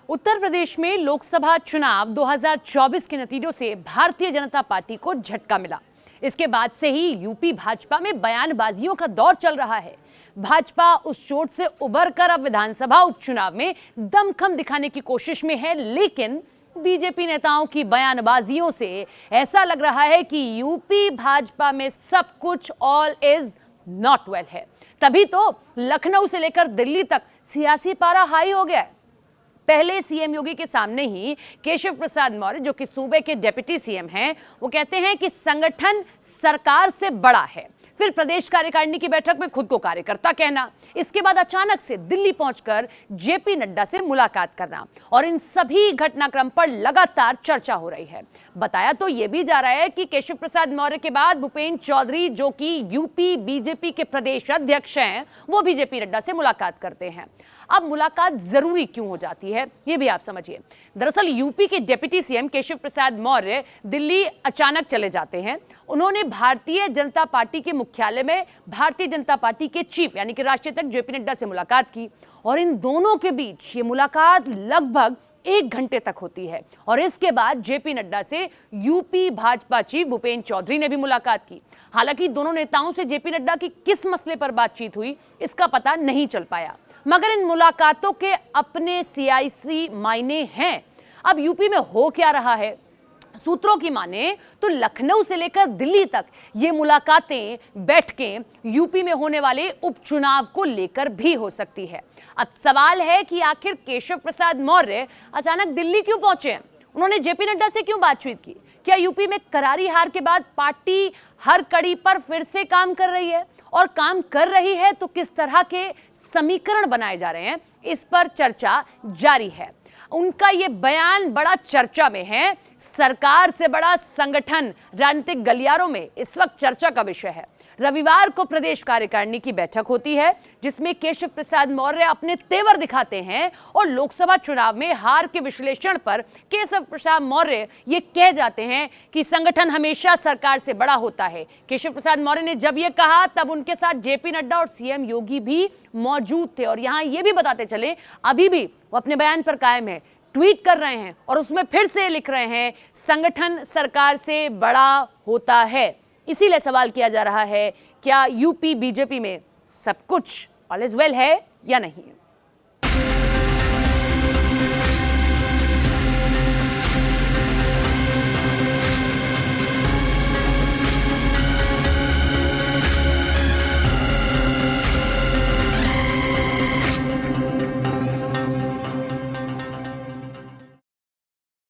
उत्तर प्रदेश में लोकसभा चुनाव 2024 के नतीजों से भारतीय जनता पार्टी को झटका मिला। इसके बाद से ही यूपी भाजपा में बयानबाजियों का दौर चल रहा है। भाजपा उस चोट से उबरकर अब विधानसभा उपचुनाव में दमखम दिखाने की कोशिश में है, लेकिन बीजेपी नेताओं की बयानबाजियों से ऐसा लग रहा है कि यूपी भाजपा में सब कुछ ऑल इज नॉट वेल है। तभी तो लखनऊ से लेकर दिल्ली तक सियासी पारा हाई हो गया है। पहले सीएम योगी के सामने ही केशव प्रसाद मौर्य, जो कि सूबे के डिप्टी सीएम हैं, वो कहते हैं कि संगठन सरकार से बड़ा है। फिर प्रदेश कार्यकारिणी की बैठक में खुद को कार्यकर्ता कहना, इसके बाद अचानक से दिल्ली पहुंचकर जेपी नड्डा से मुलाकात करना, और इन सभी घटनाक्रम पर लगातार चर्चा हो रही है। बताया तो यह भी जा रहा है कि केशव प्रसाद मौर्य के बाद भूपेंद्र चौधरी, जो कि यूपी बीजेपी के प्रदेश अध्यक्ष हैं, वो भी जेपी नड्डा से मुलाकात करते हैं। अब मुलाकात जरूरी क्यों हो जाती है, ये भी आप समझिए। दरअसल यूपी के डिप्टी सीएम केशव प्रसाद मौर्य दिल्ली अचानक चले जाते हैं। उन्होंने भारतीय जनता पार्टी के मुख्यालय में भारतीय जनता पार्टी के चीफ यानी कि राष्ट्रीय अध्यक्ष जेपी नड्डा से मुलाकात की, और इन दोनों के बीच ये मुलाकात लगभग 1 घंटे तक होती है। और इसके बाद जेपी नड्डा से यूपी भाजपा चीफ भूपेंद्र चौधरी ने भी मुलाकात की। हालांकि दोनों नेताओं से जेपी नड्डा की किस मसले पर बातचीत हुई, इसका पता नहीं चल पाया, मगर इन मुलाकातों के अपने सियासी मायने हैं। अब यूपी में हो क्या रहा है, सूत्रों की माने तो लखनऊ से लेकर दिल्ली तक ये मुलाकातें, बैठकें यूपी में होने वाले उपचुनाव को लेकर भी हो सकती है। अब सवाल है कि आखिर केशव प्रसाद मौर्य अचानक दिल्ली क्यों पहुंचे हैं? उन्होंने जेपी नड्डा से क्यों बातचीत की? क्या यूपी में करारी हार के बाद पार्टी हर कड़ी पर फिर से काम कर रही है? और काम कर रही है तो किस तरह के समीकरण बनाए जा रहे हैं, इस पर चर्चा जारी है। उनका ये बयान बड़ा चर्चा में है। सरकार से बड़ा संगठन राजनीतिक गलियारों में इस वक्त चर्चा का विषय है। रविवार को प्रदेश कार्यकारिणी की बैठक होती है, जिसमें केशव प्रसाद मौर्य अपने तेवर दिखाते हैं, और लोकसभा चुनाव में हार के विश्लेषण पर केशव प्रसाद मौर्य ये कह जाते हैं कि संगठन हमेशा सरकार से बड़ा होता है। केशव प्रसाद मौर्य ने जब ये कहा, तब उनके साथ जेपी नड्डा और सीएम योगी भी मौजूद थे। और यहां ये भी बताते चले, अभी भी वो अपने बयान पर कायम है, ट्वीट कर रहे हैं और उसमें फिर से लिख रहे हैं, संगठन सरकार से बड़ा होता है। इसीलिए सवाल किया जा रहा है, क्या यूपी बीजेपी में सब कुछ ऑल इज वेल है या नहीं।